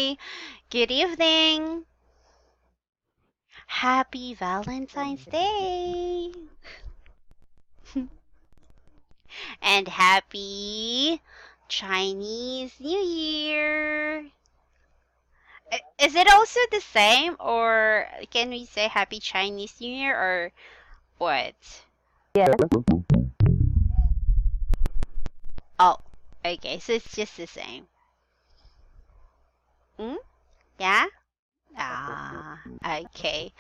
Hi. Good evening. Happy Valentine's Day. And happy Chinese New Year. Is it also the same, or can we say Happy Chinese New Year, or what? Yeah. Oh, okay, so it's just the same. Hmm? Yeah? Ah, okay.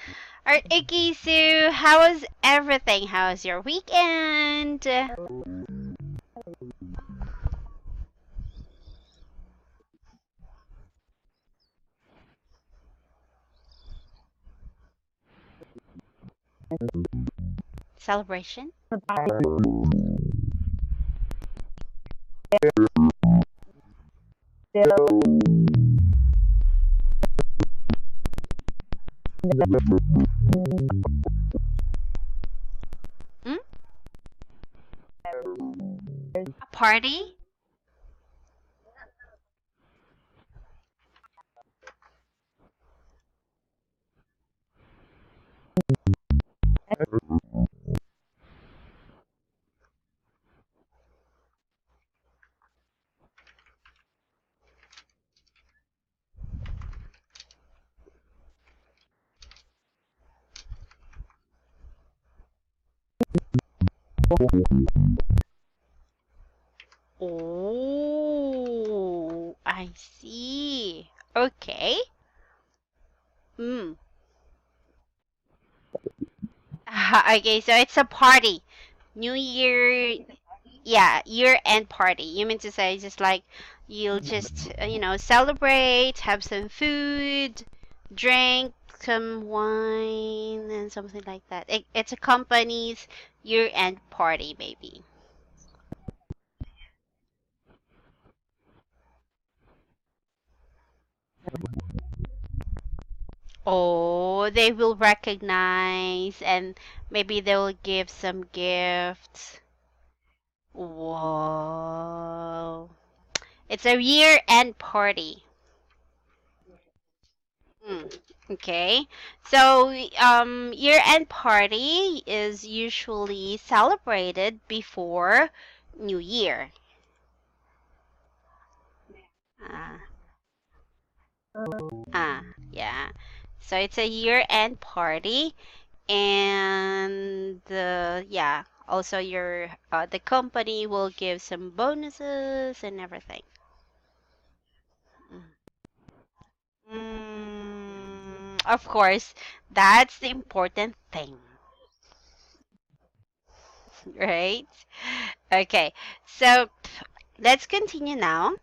Alright, okay, so how was everything? How was your weekend? Celebration? Hmm? A party? Oh, I see. Okay. Hmm. Okay, so it's a party. New Year, yeah, year-end party. You mean to say just like you'll just, celebrate, have some food, drink some wine, and something like that. It's a company's year-end party, maybe. Oh, they will recognize and maybe they will give some gifts. Whoa. It's a year-end party. Hmm. Okay. So, year-end party is usually celebrated before New Year. Ah, yeah. So it's a year-end party, and yeah, also your the company will give some bonuses and everything. Of course, that's the important thing, right? Okay, so let's continue now.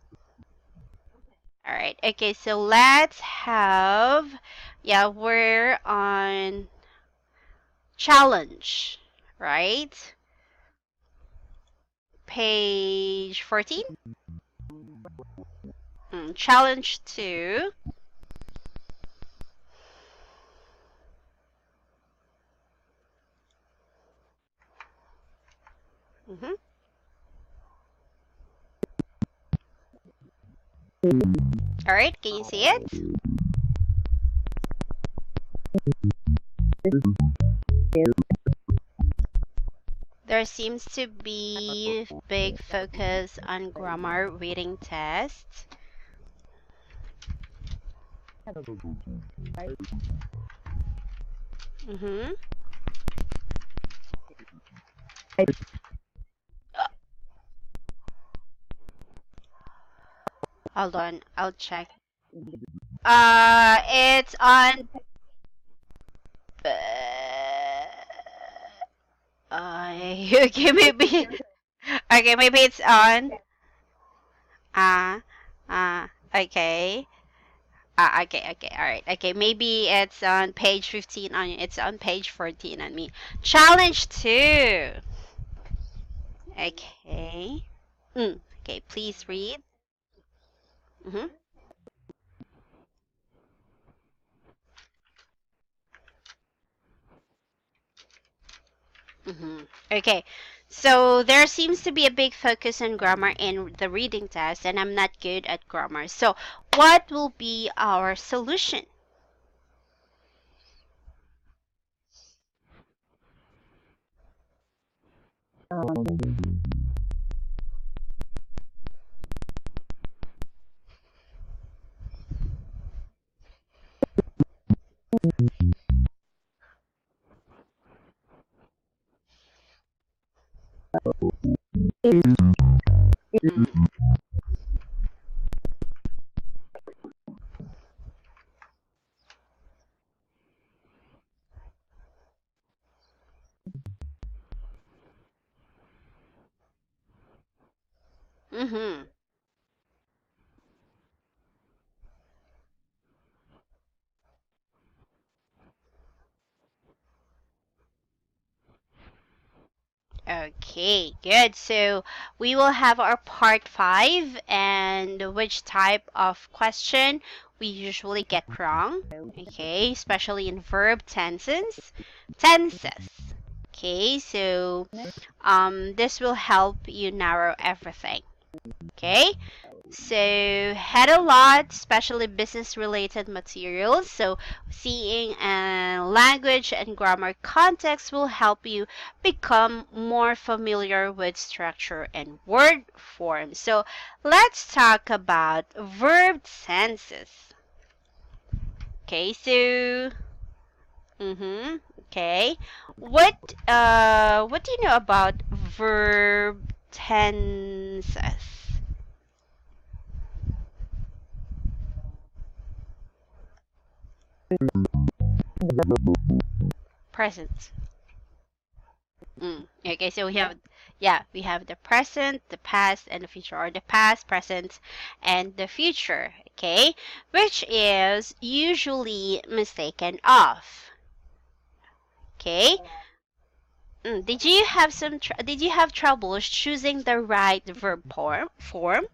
All right. Okay, so let's have, yeah, we're on challenge, right? Page 14. Challenge 2. Mm-hmm. All right, can you see it? There seems to be big focus on grammar reading tests. Mm-hmm. Hold on, I'll check. It's on. Okay, maybe. Okay, maybe it's on. Uh, okay. Okay, all right. Okay, maybe it's on page 15 on you. It's on page 14 on me. Challenge 2. Okay. Okay, please read. Mm-hmm. Mm-hmm. Okay. So there seems to be a big focus on grammar in the reading test, and I'm not good at grammar. So what will be our solution? Mm. Mm-hmm. Okay, good. So we will have our part 5 and which type of question we usually get wrong. Okay, especially in verb tenses. Tenses. Okay, so this will help you narrow everything. Okay, so had a lot, especially business related materials. So seeing language and grammar context will help you become more familiar with structure and word form. So let's talk about verb tenses. Okay, so okay. What do you know about verb tenses? Present. Okay, so we have the present, the past, and the future, or the past, present, and the future. Okay, which is usually mistaken of. Okay, did you have troubles choosing the right verb form?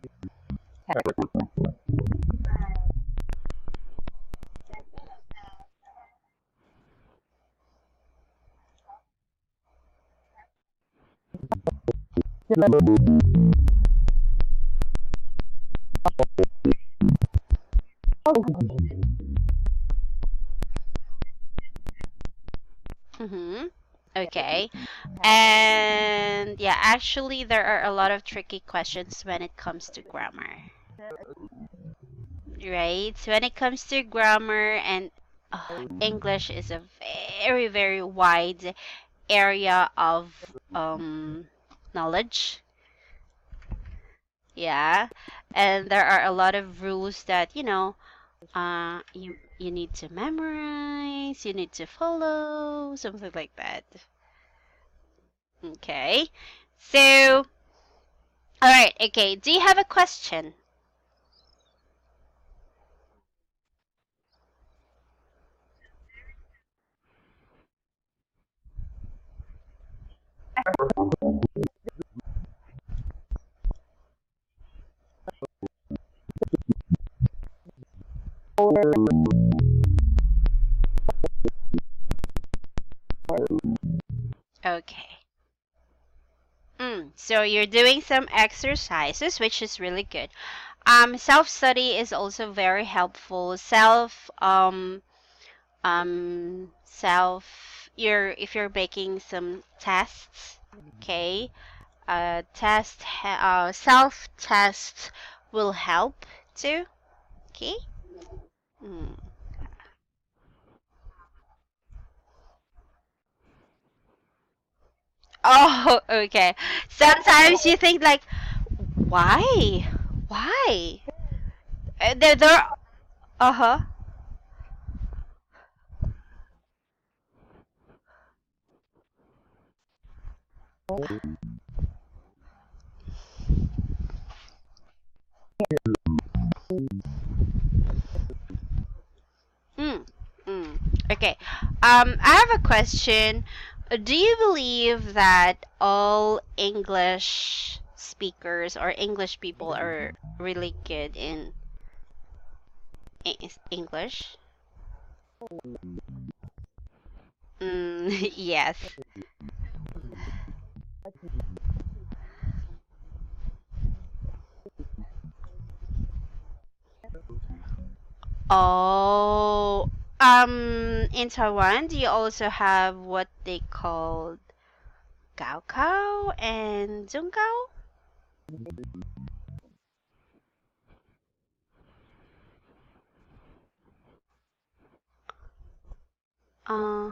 Mm-hmm. Okay. And yeah, actually, there are a lot of tricky questions when it comes to grammar, right? So when it comes to grammar and English is a very, very wide area of knowledge. Yeah. And there are a lot of rules that, you need to memorize, you need to follow, something like that. Okay. So, all right, okay. Do you have a question? Okay. So you're doing some exercises, which is really good. Self-study is also very helpful. If you're making some tests, okay, self-tests will help too, okay? Mm. Oh, okay. Sometimes you think like, why? Why? There, uh-huh. Mm, mm. Okay. I have a question. Do you believe that all English speakers or English people are really good in English? Yes. Oh, in Taiwan, do you also have what they call Gao Kao and Zhong Kao? Uh,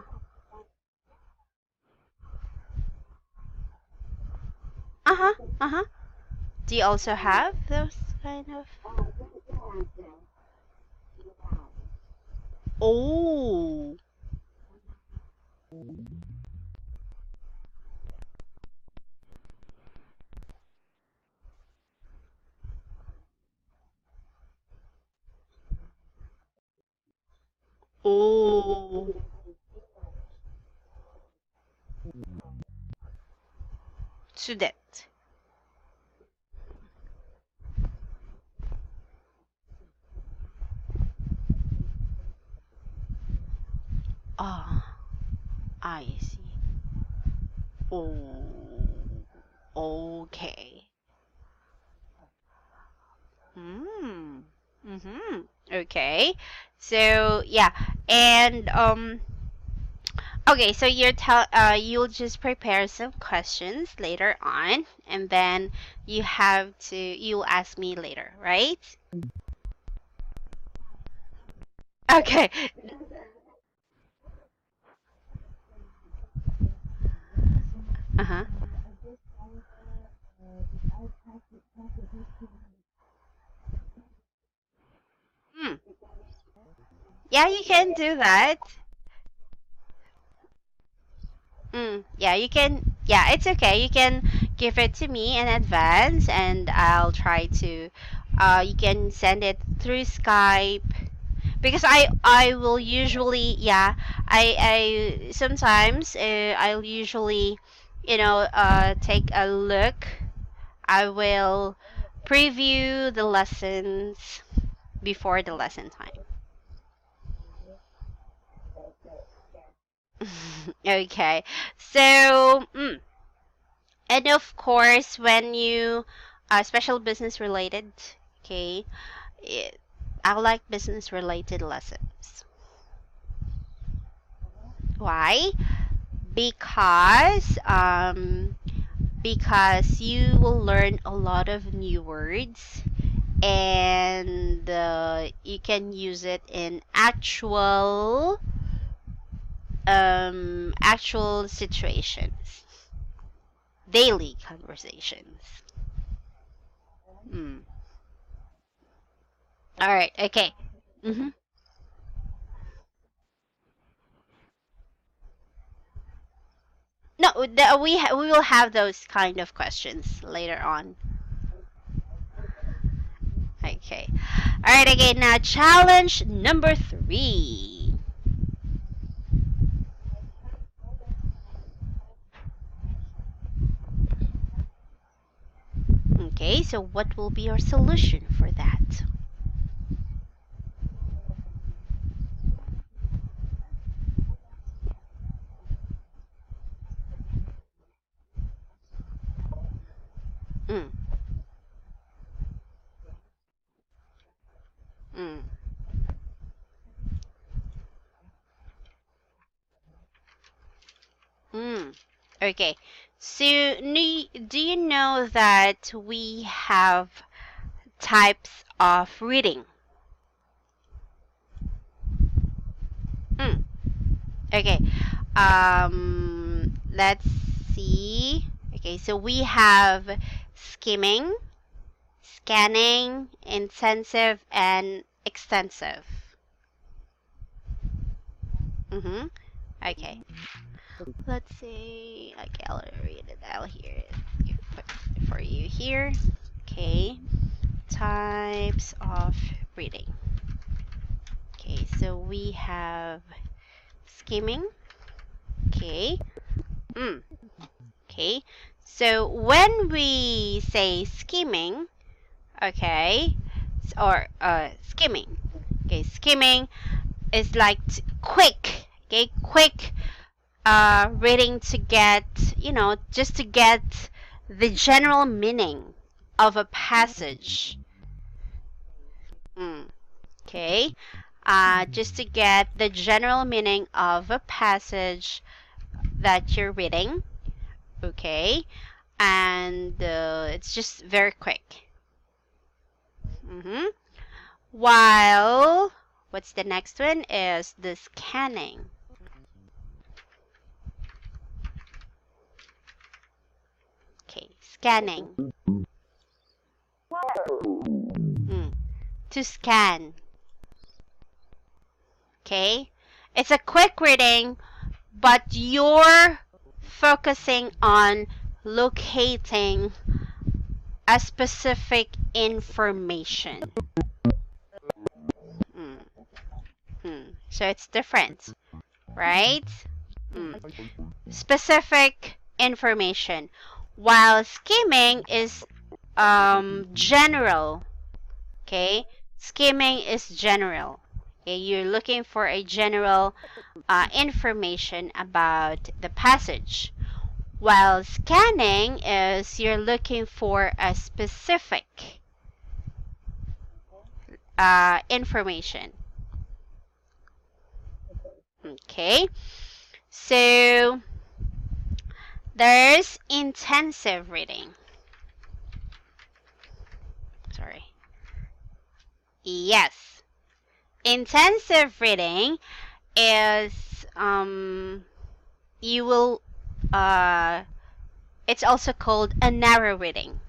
uh-huh, uh-huh. Do you also have those kind of? Oh, oh, student. Oh, I see. Oh, okay. Hmm. Mm-hmm. Okay. So yeah, and okay, so you'll just prepare some questions later on, and then you'll ask me later, right? Okay. Uh-huh. Hmm. Yeah, you can do that. Yeah, you can. Yeah, it's okay. You can give it to me in advance, and I'll try to. You can send it through Skype because I will usually, yeah, I sometimes I'll usually, take a look. I will preview the lessons before the lesson time. Okay, so and of course when you special business related, okay, it, I like business related lessons. Why? Because because you will learn a lot of new words, and you can use it in actual situations, daily conversations. Mm. All right. Okay. Mm-hmm. No, we will have those kind of questions later on. Okay. All right. Again, now challenge number 3. Okay. So what will be your solution for that? Mm, mm, mm. Okay. So, do you know that we have types of reading? Mm. Okay. Let's see. Okay, so we have skimming, scanning, intensive, and extensive. Mm-hmm. Okay. Let's see. Okay, I'll read it. I'll hear it for you here. Okay. Types of reading. Okay, so we have skimming. Okay. Mm. Okay. So when we say skimming, okay, or skimming. Okay, skimming is like quick. Okay, quick reading to get, just to get the general meaning of a passage. Mm, okay. just to get the general meaning of a passage that you're reading. Okay, and it's just very quick. While, what's the next one is the scanning. Okay, scanning. To scan. Okay, it's a quick reading, but you're focusing on locating a specific information. So it's different, right? Specific information, while skimming is general. Okay, skimming is general. Okay, you're looking for a general information about the passage, while scanning is you're looking for a specific information. Okay, so there's intensive reading. Sorry. Yes. Intensive reading is you will it's also called a narrow reading.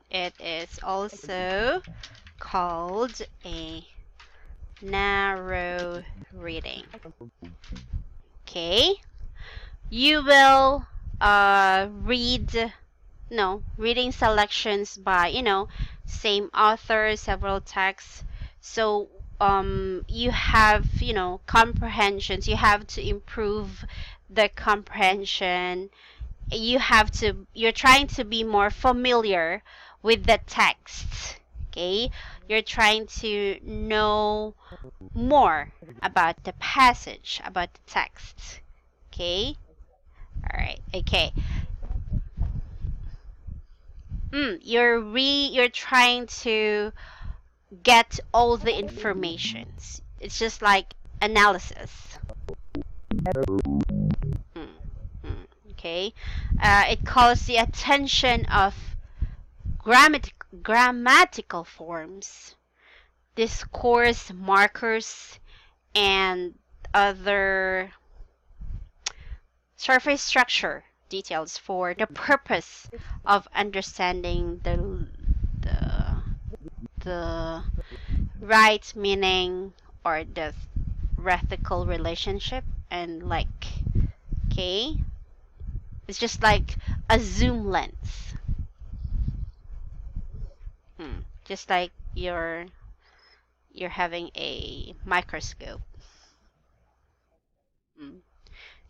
It is also called a narrow reading. Okay, you will reading selections by same author, several texts. So you have comprehensions. You have to improve the comprehension. You're trying to be more familiar with the text. Okay, you're trying to know more about the passage, about the text. Okay, all right. Okay, you're trying to get all the informations. It's just like analysis. Okay, it calls the attention of grammatical forms, discourse markers, and other surface structure details for the purpose of understanding the right meaning or the rhetorical relationship, and okay, it's just like a zoom lens. Just like you're having a microscope.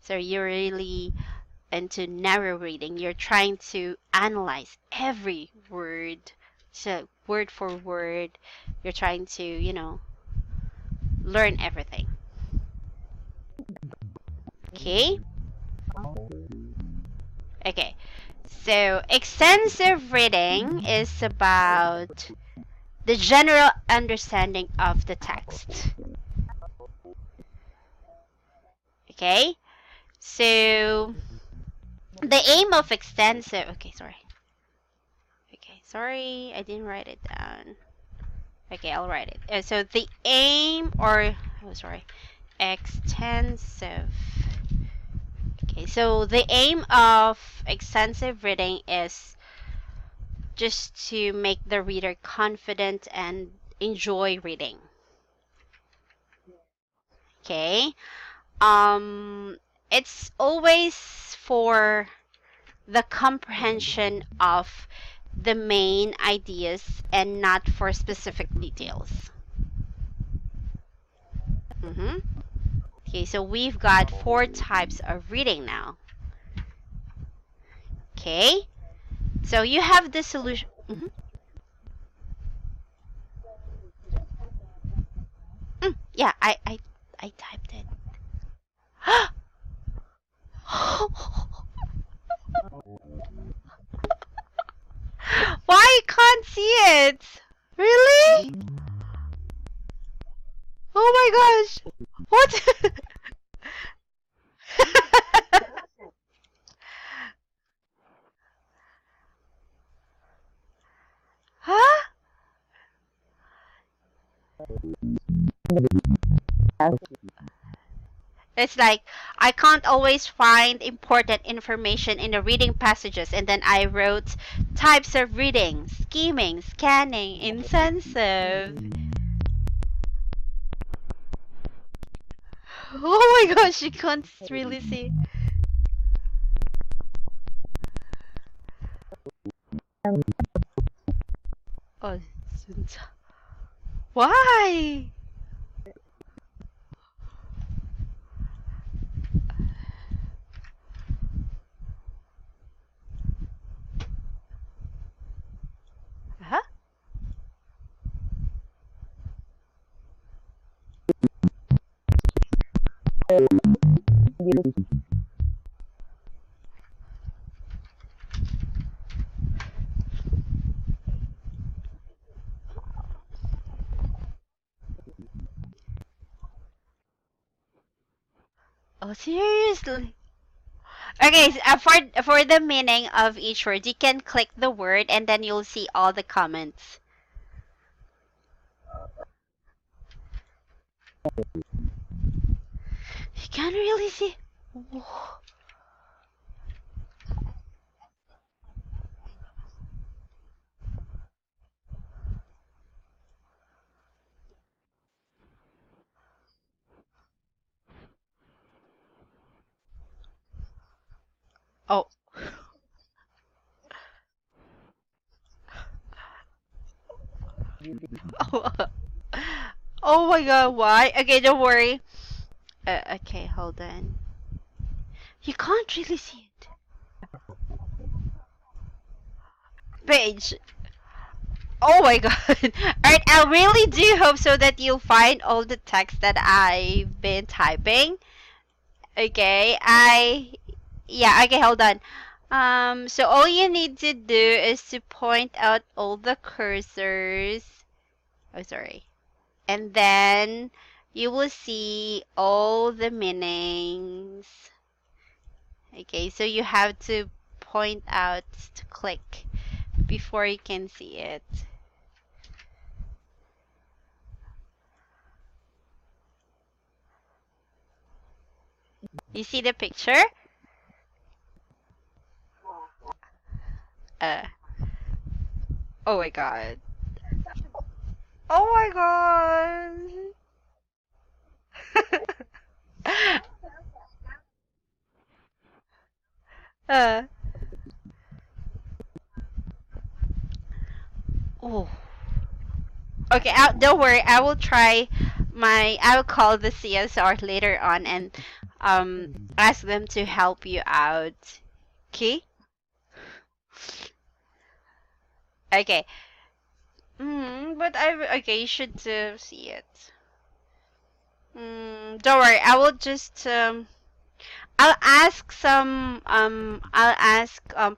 So you're really into narrow reading. You're trying to analyze every word, so word for word. You're trying to learn everything. Okay, so extensive reading is about the general understanding of the text. Okay, so the aim of extensive, sorry, I didn't write it down. Okay, I'll write it. So the aim, extensive. Okay, so the aim of extensive reading is just to make the reader confident and enjoy reading. Okay, it's always for the comprehension of the main ideas and not for specific details. Okay, so we've got 4 types of reading now. Okay, so you have the solution. Yeah, I typed it. Why you can't see it? Really? my gosh! What? Huh? It's like I can't always find important information in the reading passages, and then I wrote types of reading, scheming, scanning, intensive. Oh my gosh, you can't really see. Oh, why? Huh? Oh, seriously? Okay, so, for the meaning of each word, you can click the word and then you'll see all the comments. You can't really see. Oh. Oh. Oh my god, why? Okay, don't worry. Okay, hold on. You can't really see it. Page. Oh my god. Alright, I really do hope so that you'll find all the text that I've been typing. Okay, yeah, okay, hold on. So all you need to do is to point out all the cursors. Oh, sorry. And then you will see all the meanings. Okay, so you have to point out to click before you can see it. You see the picture? Oh my god. Oh my god. uh. Oh. Okay, don't worry. I will try I will call the CSR later on and ask them to help you out. Okay? Okay. But okay, you should see it. Don't worry. I will just I'll ask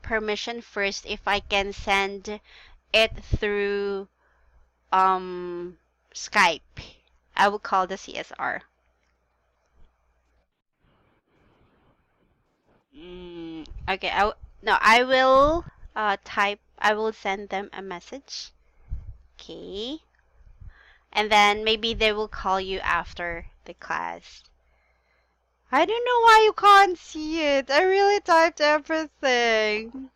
permission first if I can send it through Skype. I will call the CSR. Okay, I will I will send them a message. Okay. And then maybe they will call you after the class. I don't know why you can't see it. I really typed everything.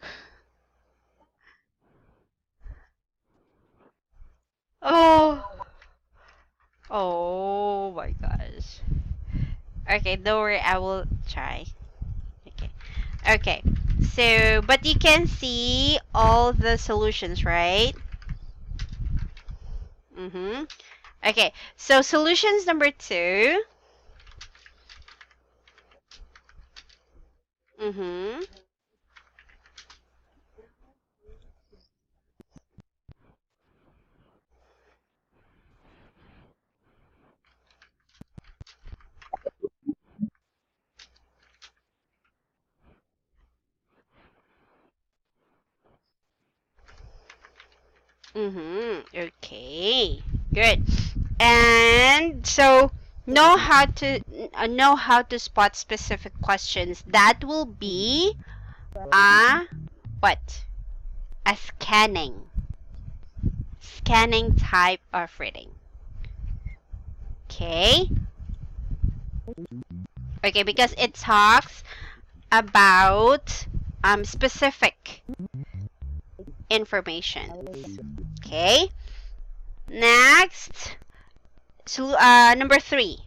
Oh. Oh my gosh. Okay, don't worry, I will try. Okay. Okay. So, but you can see all the solutions, right? Okay. So, solutions number 2. Okay. Good. And so Know how to spot specific questions. That will be a what? A scanning type of reading. Okay. Okay, because it talks about specific information. Okay. Next, so number 3.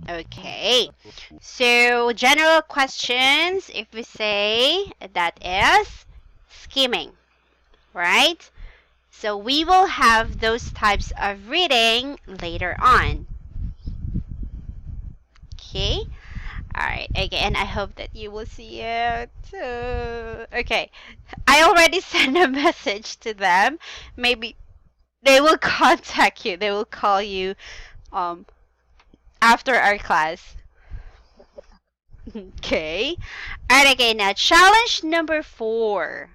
Okay, so general questions, if we say that is skimming, right? So we will have those types of reading later on. Okay, all right, again, I hope that you will see it. Okay, I already sent a message to them. Maybe they will contact you, they will call you after our class. Okay. Alright, okay, now challenge number 4.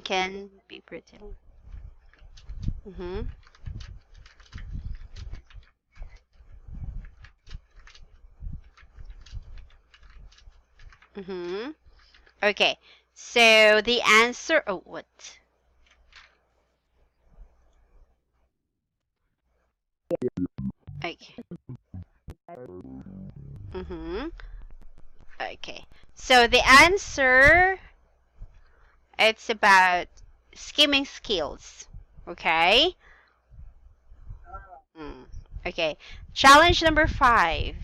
Can be pretty. Okay, so the answer, oh, what? Okay. Okay, so the answer, it's about skimming skills. Okay. Okay, challenge number 5.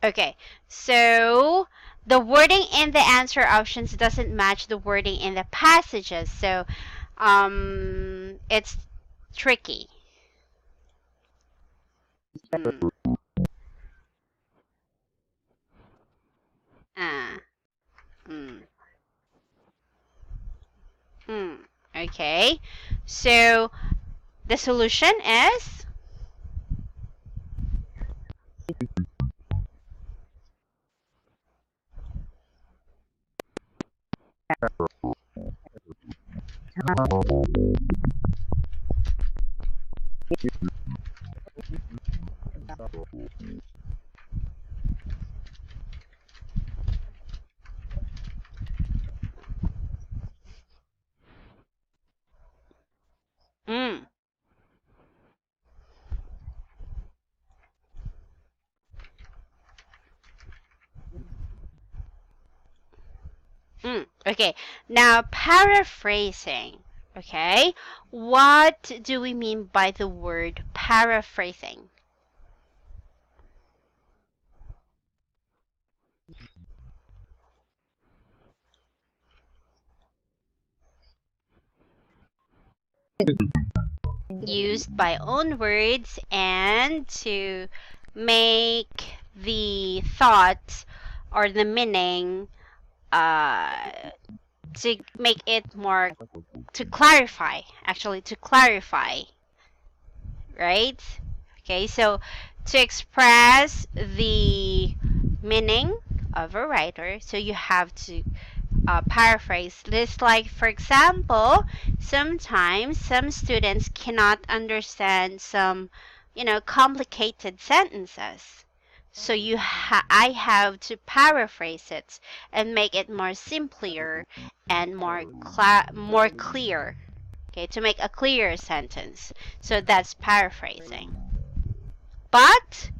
Okay, so the wording in the answer options doesn't match the wording in the passages, so it's tricky. Okay, so the solution is okay, now paraphrasing. Okay, what do we mean by the word paraphrasing? Used by own words and to make the thought or the meaning to make it more, to clarify, right? Okay, so to express the meaning of a writer, so you have to paraphrase this. Like, for example, sometimes some students cannot understand some, complicated sentences. So I have to paraphrase it and make it more simpler and more clear. Okay, to make a clearer sentence. So that's paraphrasing. But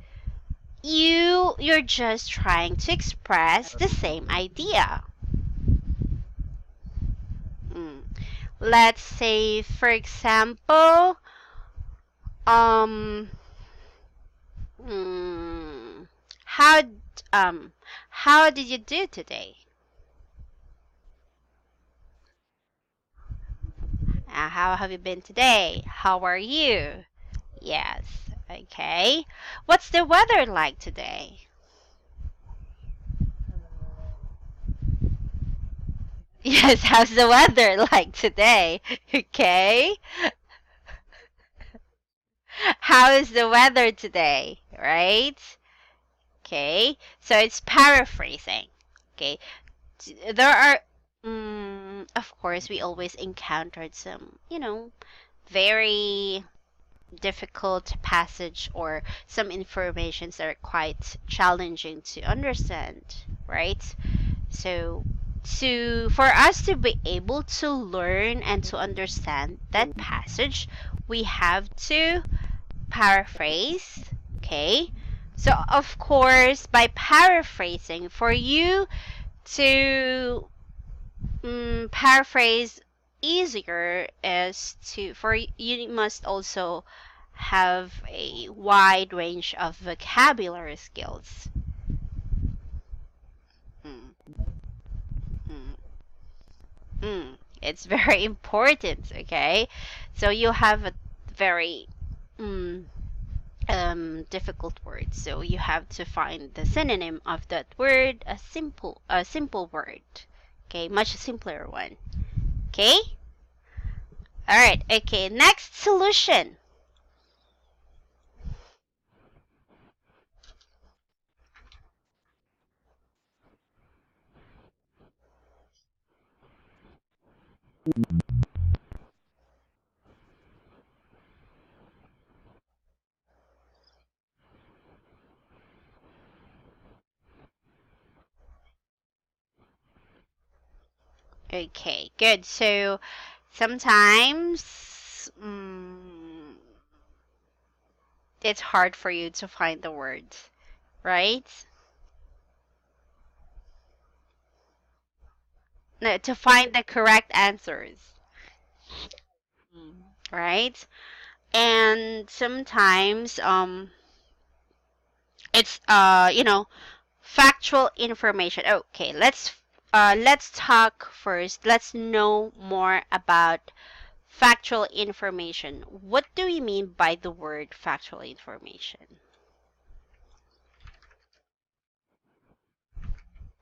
you're just trying to express the same idea. Mm. Let's say, for example, um, mm, how how did you do today? How have you been today? How are you? Yes. Okay. What's the weather like today? Yes, how's the weather like today? Okay. How is the weather today? Right? Okay. So it's paraphrasing. Okay. There are, of course, we always encountered some, very difficult passage or some informations that are quite challenging to understand, right? So for us to be able to learn and to understand that passage, we have to paraphrase, okay? So of course, by paraphrasing, for you to paraphrase easier is to for you must also have a wide range of vocabulary skills. Mm, mm, it's very important, okay? So you have a very mm, difficult word, so you have to find the synonym of that word, a simple word, okay? Much simpler one, okay? All right, okay, next solution. Okay, good. So sometimes it's hard for you to find the words, right? No, to find the correct answers, right? And sometimes it's factual information. Okay, let's talk first. Let's know more about factual information. What do we mean by the word factual information?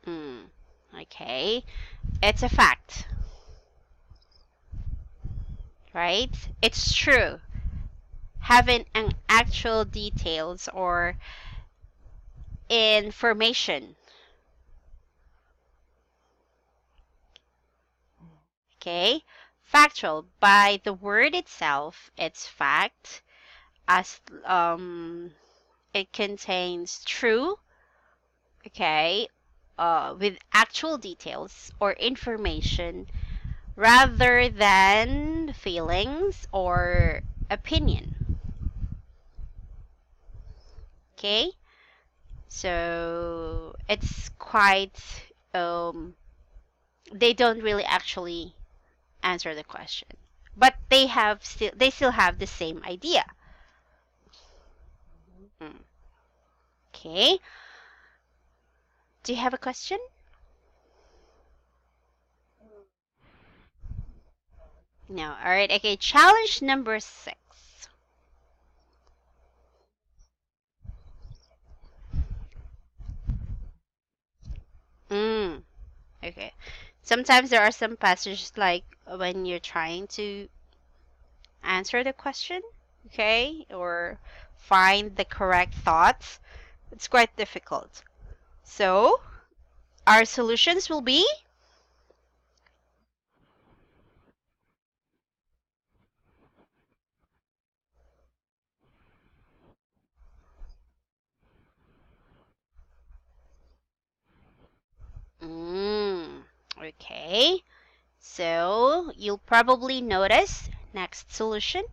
Hmm. Okay. It's a fact, right? It's true. Having an actual details or information. Okay? Factual. By the word itself, it's fact. As it contains true, okay, with actual details or information rather than feelings or opinion. Okay? So it's quite they don't really actually answer the question. But they still have the same idea. Mm. Okay. Do you have a question? No. All right. Okay. Challenge number 6. Mm. Okay. Sometimes there are some passages like when you're trying to answer the question, okay, or find the correct thoughts, it's quite difficult. So, our solutions will be okay. So, you'll probably notice next solution.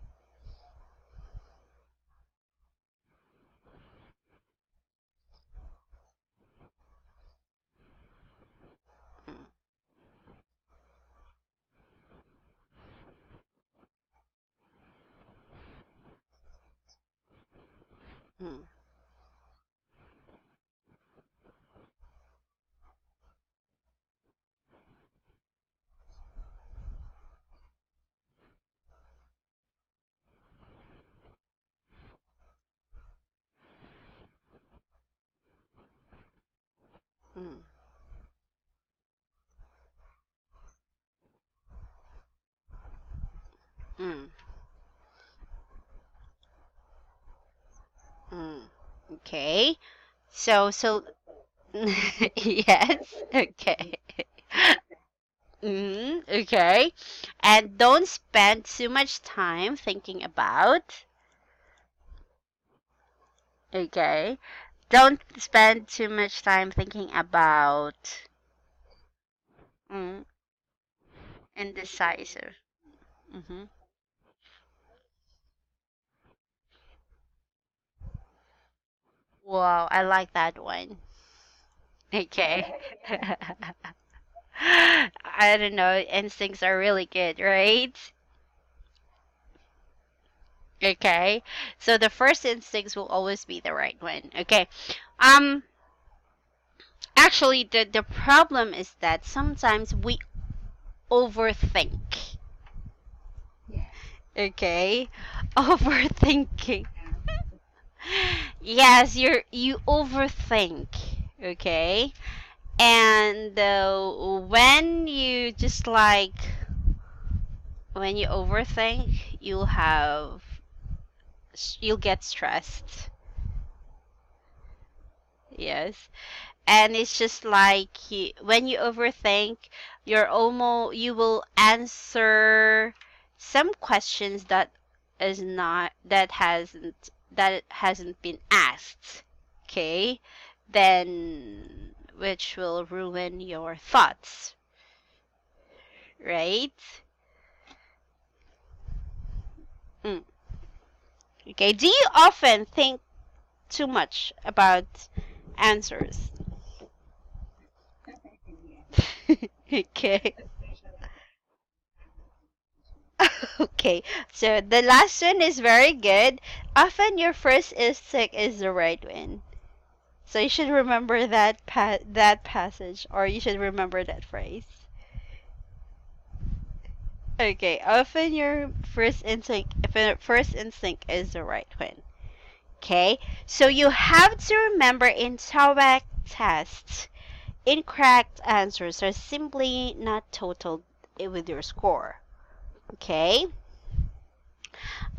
Mm. Mm. Okay. So yes. Okay. Okay. And don't spend too much time thinking about. Okay. Don't spend too much time thinking about mm, indecisive. Mm-hmm. Wow, I like that one. Okay. I don't know. Instincts are really good, right? Okay. So the first instincts will always be the right one. Okay. Um actually the problem is that sometimes we overthink. Okay? Overthinking. Yes, you overthink. Okay? And when you just like when you overthink, you'll get stressed. Yes. And it's just like when you overthink, you will answer some questions that hasn't been asked. Okay? Then which will ruin your thoughts, right? Mm. Okay. Do you often think too much about answers? Okay. Okay. So the last one is very good. Often your first instinct is the right one. So you should remember that passage, or you should remember that phrase. Okay. Often your first instinct is the right one. Okay. So you have to remember in Toeic tests, incorrect answers are simply not totaled with your score. Okay.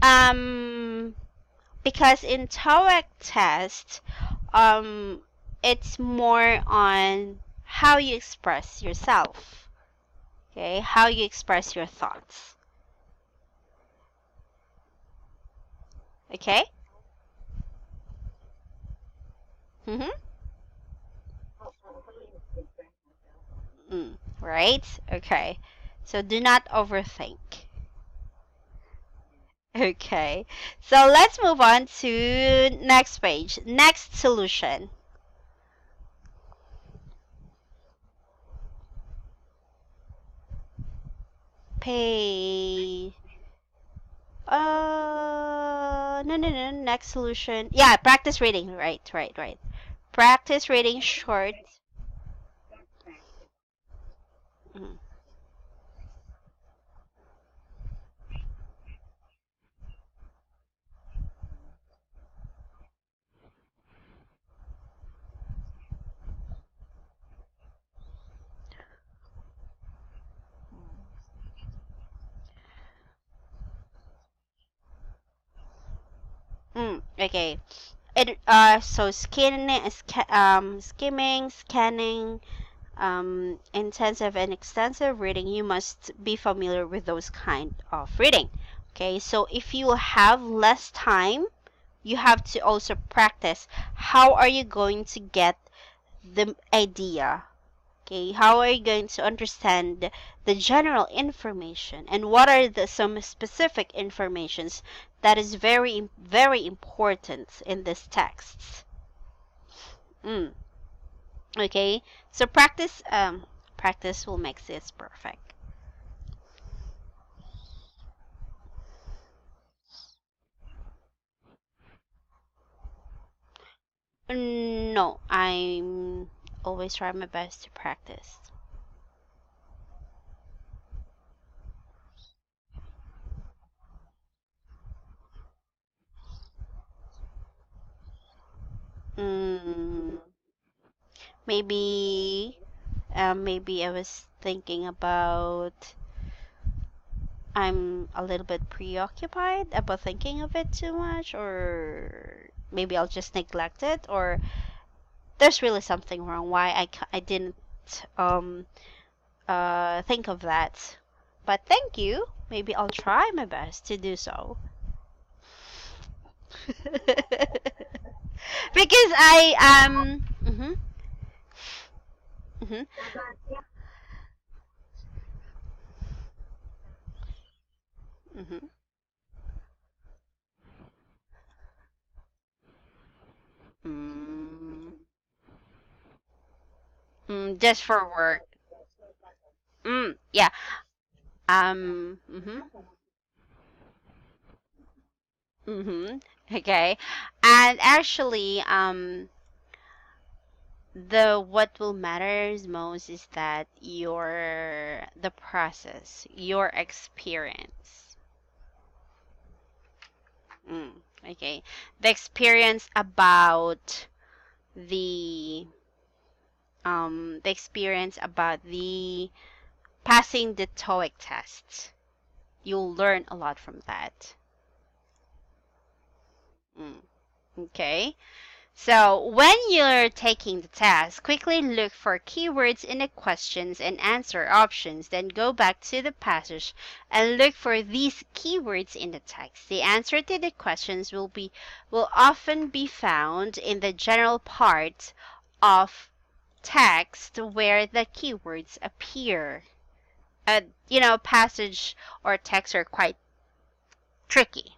Um, because in TOEIC test, um, it's more on how you express yourself. Okay, how you express your thoughts. Okay. Mm-hmm. Right. Okay. So do not overthink. Okay. So let's move on to next page. Next solution. Pay. No. Next solution. Yeah, practice reading. Right. Practice reading short. Mm, okay. So skimming, scanning, intensive and extensive reading. You must be familiar with those kind of reading. Okay. So if you have less time, you have to also practice. How are you going to get the idea? Okay, how are you going to understand the general information, and what are the some specific informations that is very important in this text? Mm, okay, so practice will make this perfect. No, I'm always try my best to practice. Mm, maybe maybe I was thinking about I'm a little bit preoccupied about thinking of it too much, or maybe I'll just neglect it, or there's really something wrong why I didn't think of that. But thank you. Maybe I'll try my best to do so. Because I mhm. Mhm. Mm, just for work. Yeah. Mhm. Mhm. Okay. And actually, the what will matters most is that the process, your experience. Mm, okay. The experience about the experience about the passing the TOEIC tests. You'll learn a lot from that. Mm, okay. So, when you're taking the test, quickly look for keywords in the questions and answer options. Then go back to the passage and look for these keywords in the text. The answer to the questions will often be found in the general part of text where the keywords appear. Passage or text are quite tricky.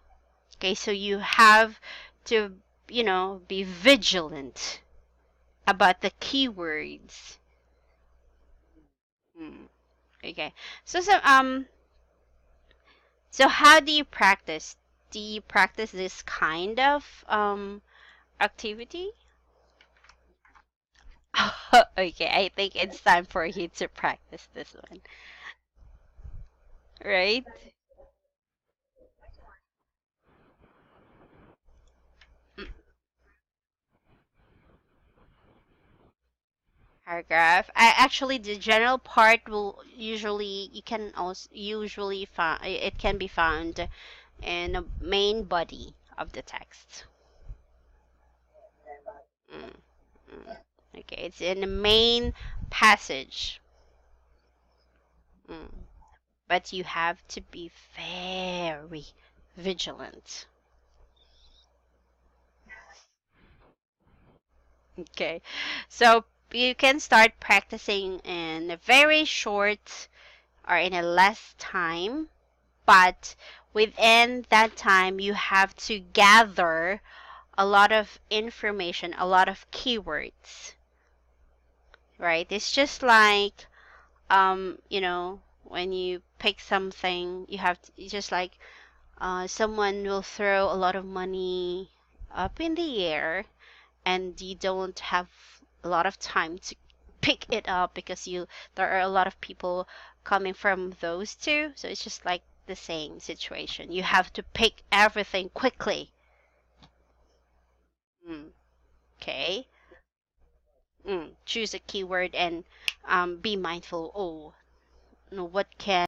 Okay, so you have to, be vigilant about the keywords. Mm, okay. So how do you practice? Do you practice this kind of activity? Okay, I think it's time for you to practice this one, right? Mm, Paragraph. The general part will usually you can also usually find it can be found in the main body of the text. Mm, mm. Okay, it's in the main passage. Mm. But you have to be very vigilant. Okay, so you can start practicing in a very short or in a less time, but within that time, you have to gather a lot of information, a lot of keywords, right? It's just like when you pick something, you have to, it's just like someone will throw a lot of money up in the air, and you don't have a lot of time to pick it up because there are a lot of people coming from those two. So it's just like the same situation. You have to pick everything quickly. Mm, okay. Choose a keyword and be mindful. Oh, no, what can